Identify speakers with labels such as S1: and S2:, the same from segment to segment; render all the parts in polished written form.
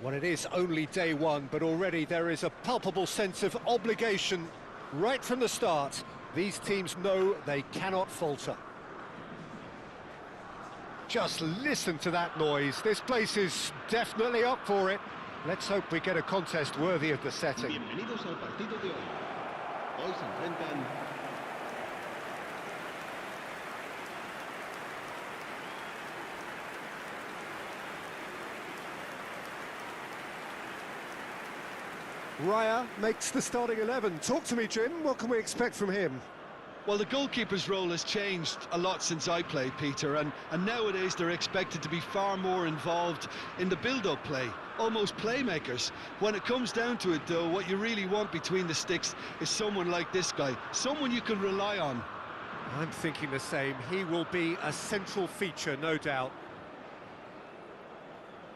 S1: Well, it is only day one, but already there is a palpable sense of obligation right from the start. These teams know they cannot falter. Just listen to that noise. This place is definitely up for it. Let's hope we get a contest worthy of the setting.
S2: Bienvenidos al partido de hoy. Hoy se enfrentan
S1: Raya makes the starting 11. Talk to me, Jim. What can we expect from him?
S3: Well, the goalkeeper's role has changed a lot since I played, Peter, and nowadays they're expected to be far more involved in the build-up play, almost playmakers. When it comes down to it, though, what you really want between the sticks is someone like this guy, someone you can rely on.
S1: I'm thinking the same. He will be a central feature, no doubt.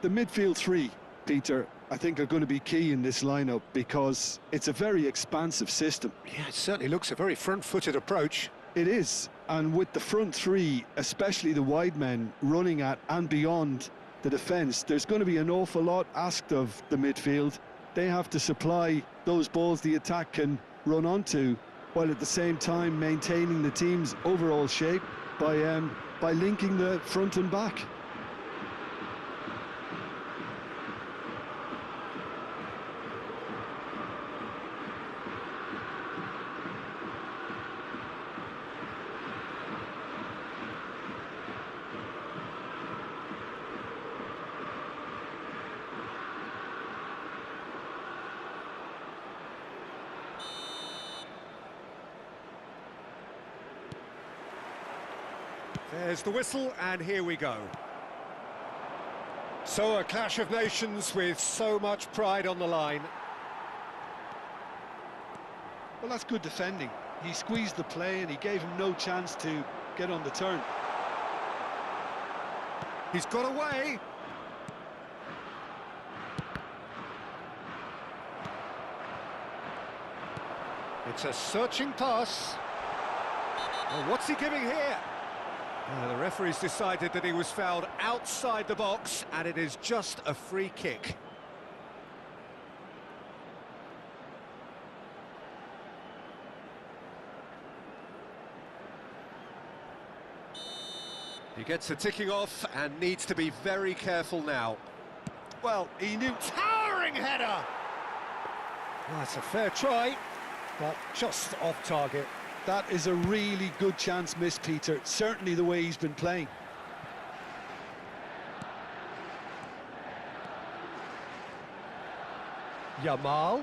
S4: The midfield three, Peter, I think are going to be key in this lineup because it's a very expansive system.
S1: Yeah, it certainly looks a very front-footed approach.
S4: It is, and with the front three, especially the wide men, running at and beyond the defence, there's going to be an awful lot asked of the midfield. They have to supply those balls the attack can run onto, while at the same time maintaining the team's overall shape by linking the front and back.
S1: There's the whistle, and here we go. So a clash of nations with so much pride on the line.
S3: Well, that's good defending. He squeezed the play and he gave him no chance to get on the turn.
S1: He's got away. It's a searching pass. Well, what's he giving here? The referee's decided that he was fouled outside the box, and it is just a free kick. He gets a ticking off and needs to be very careful now. Well, he knew... Towering header! Well, that's a fair try, but just off target.
S4: That is a really good chance missed, Peter, certainly the way he's been playing.
S1: Yamal.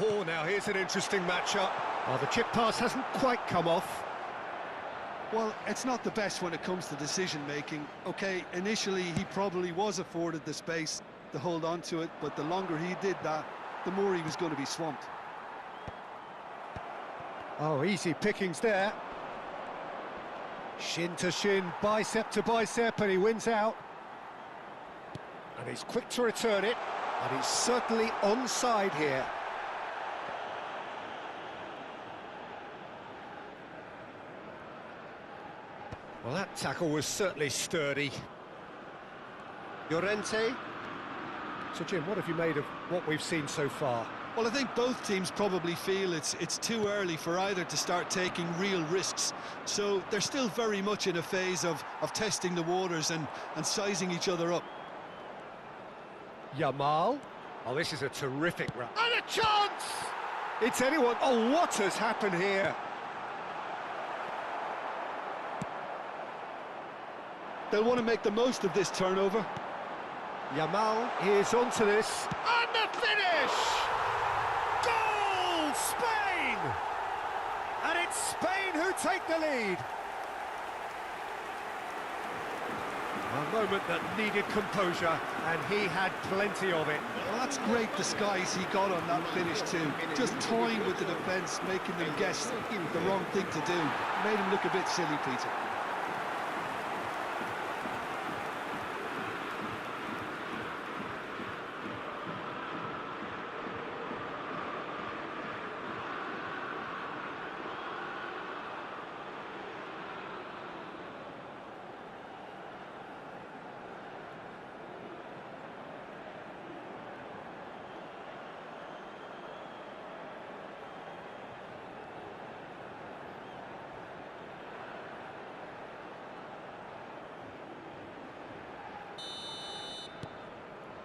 S1: Oh, now here's an interesting matchup. Well, the chip pass hasn't quite come off.
S3: Well, it's not the best when it comes to decision-making. Okay, initially he probably was afforded the space to hold on to it, but the longer he did that, the more he was going to be swamped.
S1: Oh, easy pickings there. Shin to shin, bicep to bicep, and he wins out. And he's quick to return it, and he's certainly onside here. Well, that tackle was certainly sturdy. Llorente. So, Jim, what have you made of what we've seen so far?
S3: Well, I think both teams probably feel it's too early for either to start taking real risks. So they're still very much in a phase of testing the waters and sizing each other up.
S1: Yamal. Oh, this is a terrific run. And a chance! It's anyone. Oh, what has happened here?
S3: They'll want to make the most of this turnover.
S1: Yamal is onto this. And the finish! Goal! Spain! And it's Spain who take the lead. A moment that needed composure, and he had plenty of it.
S3: Well, that's great disguise he got on that finish too. Just toying with the defence, making them guess the wrong thing to do. Made him look a bit silly, Peter.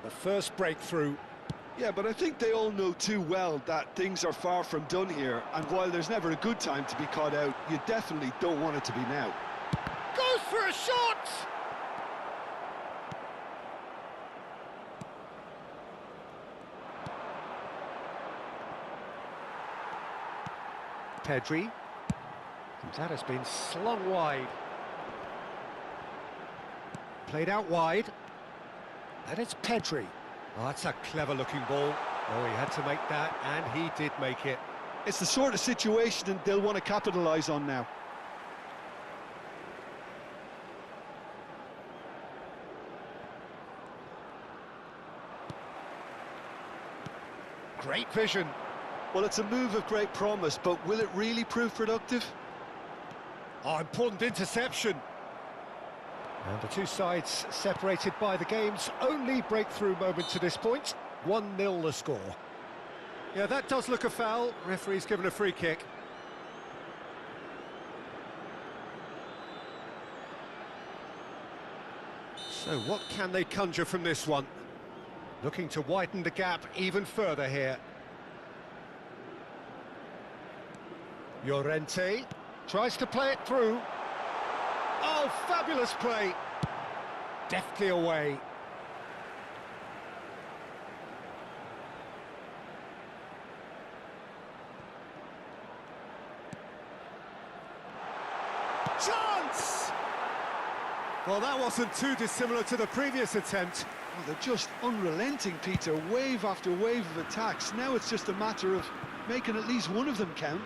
S1: The first breakthrough.
S4: Yeah, but I think they all know too well that things are far from done here, and while there's never a good time to be caught out, you definitely don't want it to be now.
S1: Goes for a shot! Pedri. And that has been slung wide. Played out wide. And it's Pedri. Oh, that's a clever-looking ball. Oh, he had to make that, and he did make it.
S4: It's the sort of situation that they'll want to capitalise on now.
S1: Great vision.
S4: Well, it's a move of great promise, but will it really prove productive?
S1: Oh, important interception. And the two sides separated by the game's only breakthrough moment to this point. 1-0 the score. Yeah, that does look a foul. Referee's given a free kick. So what can they conjure from this one? Looking to widen the gap even further here. Llorente tries to play it through. Oh, fabulous play. Deftly away. Chance! Well, that wasn't too dissimilar to the previous attempt.
S4: Well, they're just unrelenting, Peter. Wave after wave of attacks. Now it's just a matter of making at least one of them count.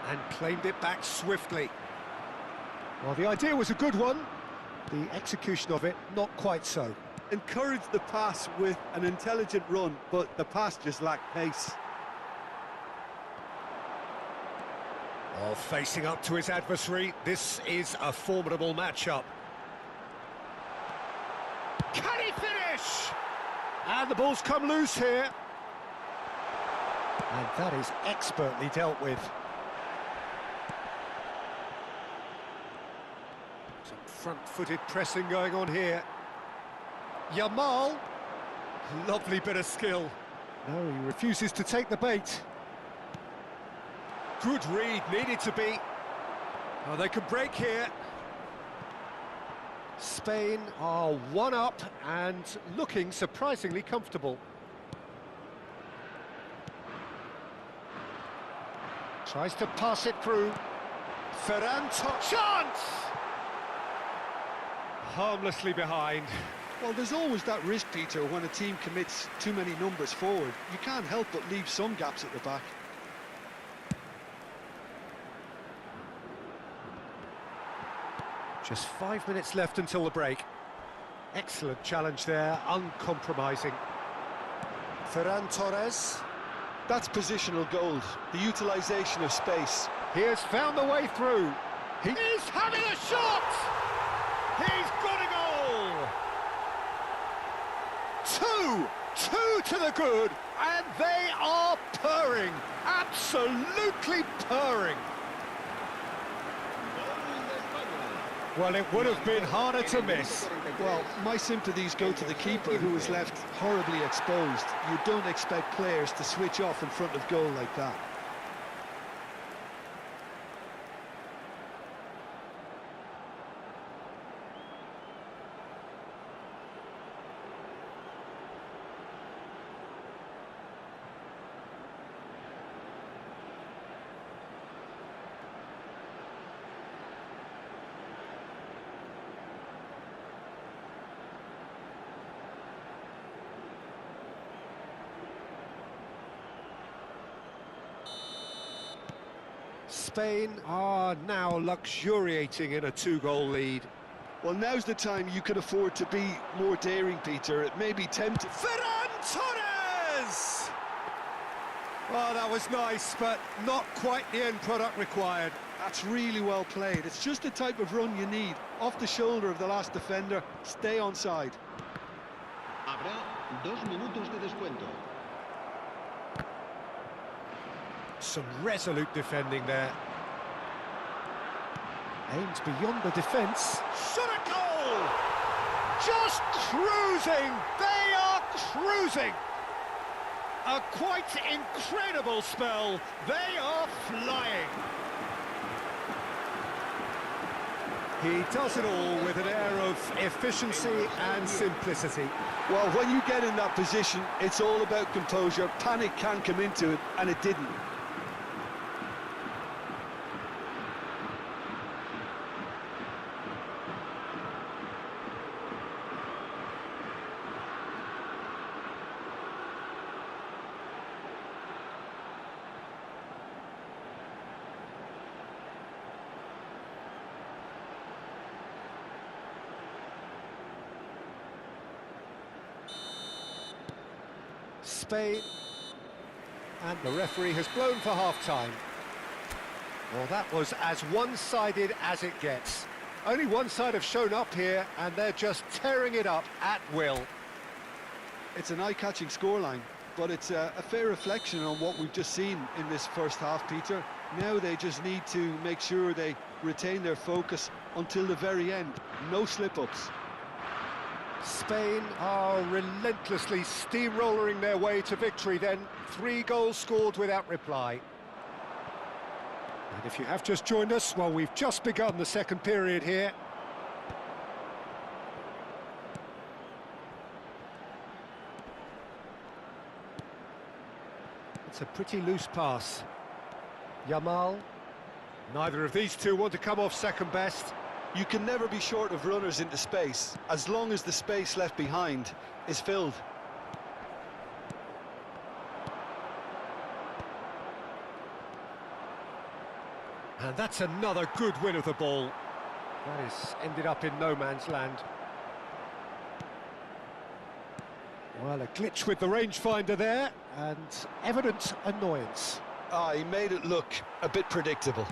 S1: And claimed it back swiftly. Well, the idea was a good one. The execution of it, not quite so.
S4: Encouraged the pass with an intelligent run, but the pass just lacked pace.
S1: Oh, facing up to his adversary, this is a formidable matchup. Can he finish? And the ball's come loose here. And that is expertly dealt with. Some front-footed pressing going on here. Yamal. Lovely bit of skill. No, he refuses to take the bait. Good read, needed to be. Oh, they could break here. Spain are one up and looking surprisingly comfortable. Tries to pass it through. Ferran chance! Harmlessly behind.
S4: Well, there's always that risk, Peter, when a team commits too many numbers forward. You can't help but leave some gaps at the back.
S1: Just 5 minutes left until the break. Excellent challenge there, uncompromising. Ferran Torres.
S4: That's positional gold, the utilisation of space.
S1: He has found the way through. He's having a shot! He's got a goal! Two to the good, and they are purring, absolutely purring. Well, it would have been harder to miss.
S4: Well, my sympathies go to the keeper, who was left horribly exposed. You don't expect players to switch off in front of goal like that.
S1: Spain are now luxuriating in a two-goal lead.
S4: Well, now's the time you can afford to be more daring, Peter. It may be tempting.
S1: Ferran Torres! Oh, that was nice, but not quite the end product required.
S4: That's really well played. It's just the type of run you need. Off the shoulder of the last defender, stay onside.
S2: Habrá 2 minutos de descuento.
S1: Some resolute defending there. Aims beyond the defence. Shot a goal! Just cruising! They are cruising! A quite incredible spell. They are flying. He does it all with an air of efficiency and simplicity.
S4: Well, when you get in that position, it's all about composure. Panic can come into it, and it didn't.
S1: Spain, and the referee has blown for half-time. Well, that was as one-sided as it gets. Only one side have shown up here, and they're just tearing it up at will.
S4: It's an eye-catching scoreline, but it's a fair reflection on what we've just seen in this first half, Peter. Now they just need to make sure they retain their focus until the very end. No slip-ups.
S1: Spain are relentlessly steamrolling their way to victory then. 3 goals scored without reply. And if you have just joined us, well, we've just begun the second period here. It's a pretty loose pass. Yamal. Neither of these two want to come off second best.
S4: You can never be short of runners into space, as long as the space left behind is filled.
S1: And that's another good win of the ball. That has ended up in no man's land. Well, a glitch with the rangefinder there, and evident annoyance.
S4: He made it look a bit predictable.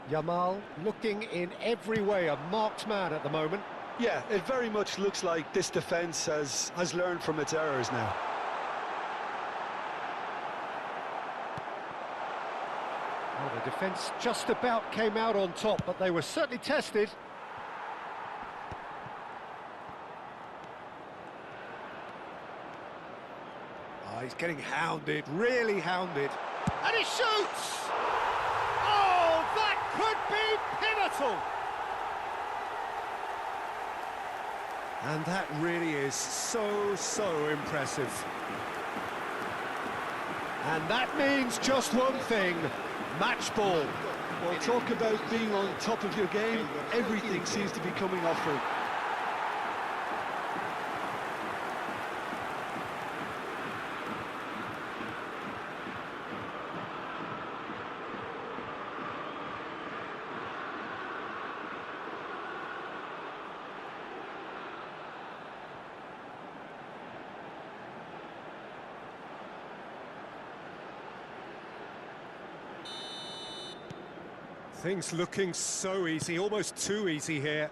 S1: Yamal looking in every way a marked man at the moment.
S4: Yeah, it very much looks like this defence has learned from its errors now.
S1: Well, the defence just about came out on top, but they were certainly tested. Oh, he's getting hounded, really hounded. And he shoots! Oh, that could be pivotal! And that really is so impressive. And that means just one thing, match ball.
S4: Well, talk about being on top of your game. Everything seems to be coming off for him.
S1: Things looking so easy, almost too easy here.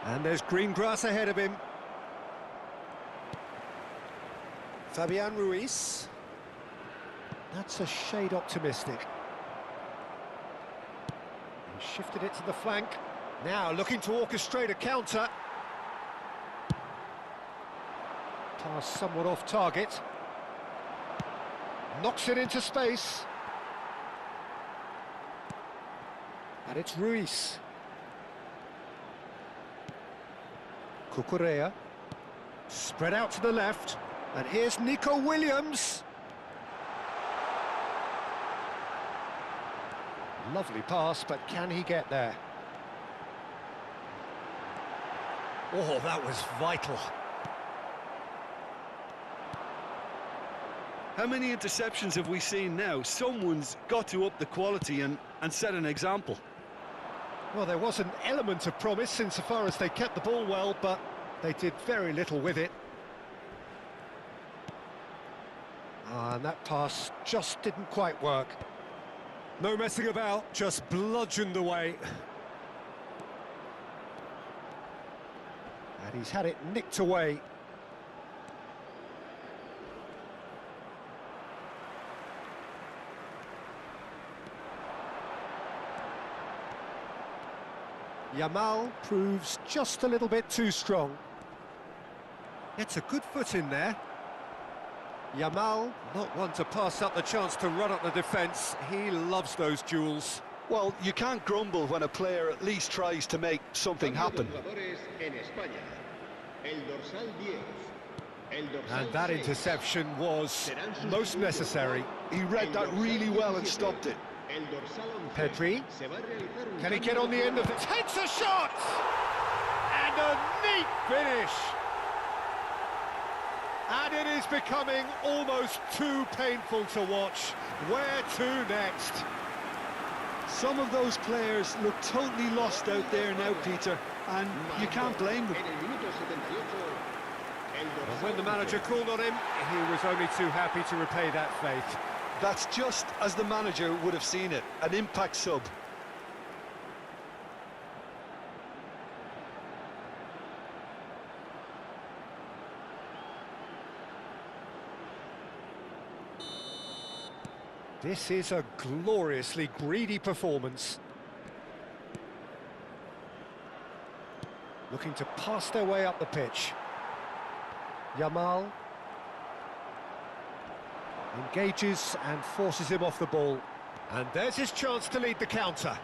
S1: And there's green grass ahead of him. Fabian Ruiz. That's a shade optimistic. He shifted it to the flank. Now looking to orchestrate a counter. Pass somewhat off target. Knocks it into space. And it's Ruiz. Cucurella. Spread out to the left. And here's Nico Williams. Lovely pass, but can he get there? Oh, that was vital.
S4: How many interceptions have we seen now? Someone's got to up the quality and set an example.
S1: Well, there was an element of promise insofar as they kept the ball well, but they did very little with it. And that pass just didn't quite work. No messing about, just bludgeoned away. And he's had it nicked away. Yamal proves just a little bit too strong. Gets a good foot in there. Yamal, not one to pass up the chance to run up the defence. He loves those duels.
S4: Well, you can't grumble when a player at least tries to make something happen.
S1: And that interception was most necessary.
S4: He read that really well and stopped it.
S1: Pedri, can he get on the end of it? Takes a shot! And a neat finish! And it is becoming almost too painful to watch. Where to next?
S4: Some of those players look totally lost out there now, Peter, and you can't blame them.
S1: And when the manager called on him, he was only too happy to repay that faith.
S4: That's just as the manager would have seen it, an impact sub.
S1: This is a gloriously greedy performance. Looking to pass their way up the pitch. Yamal engages and forces him off the ball. And there's his chance to lead the counter.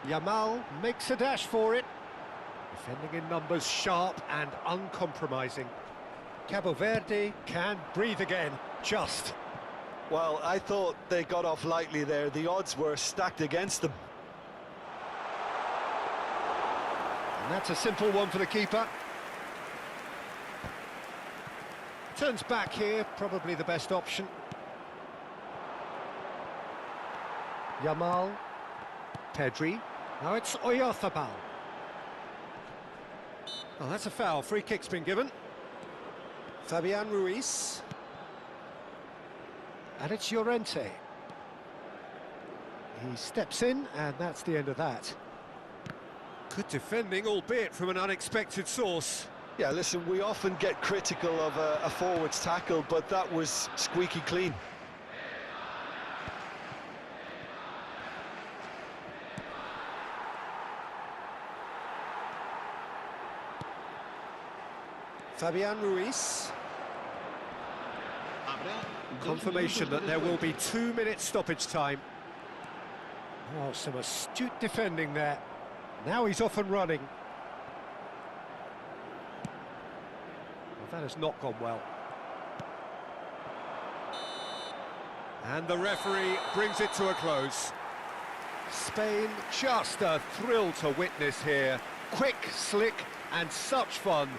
S1: Yamal makes a dash for it. Defending in numbers, sharp and uncompromising. Cabo Verde can breathe again, just.
S4: Well, I thought they got off lightly there. The odds were stacked against them.
S1: And that's a simple one for the keeper. Turns back here, probably the best option. Yamal, Pedri, now it's Oyarzabal. Oh, that's a foul, free kick's been given. Fabian Ruiz. And it's Llorente. He steps in, and that's the end of that. Good defending, albeit from an unexpected source.
S4: Yeah, listen, we often get critical of a forward's tackle, but that was squeaky clean.
S1: Fabian Ruiz. Confirmation that there will be 2 minutes stoppage time. Oh, some astute defending there. Now he's off and running. Well, that has not gone well. And the referee brings it to a close. Spain, just a thrill to witness here. Quick, slick, and such fun.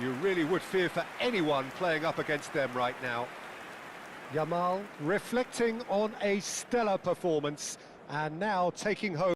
S1: You really would fear for anyone playing up against them right now. Yamal reflecting on a stellar performance and now taking home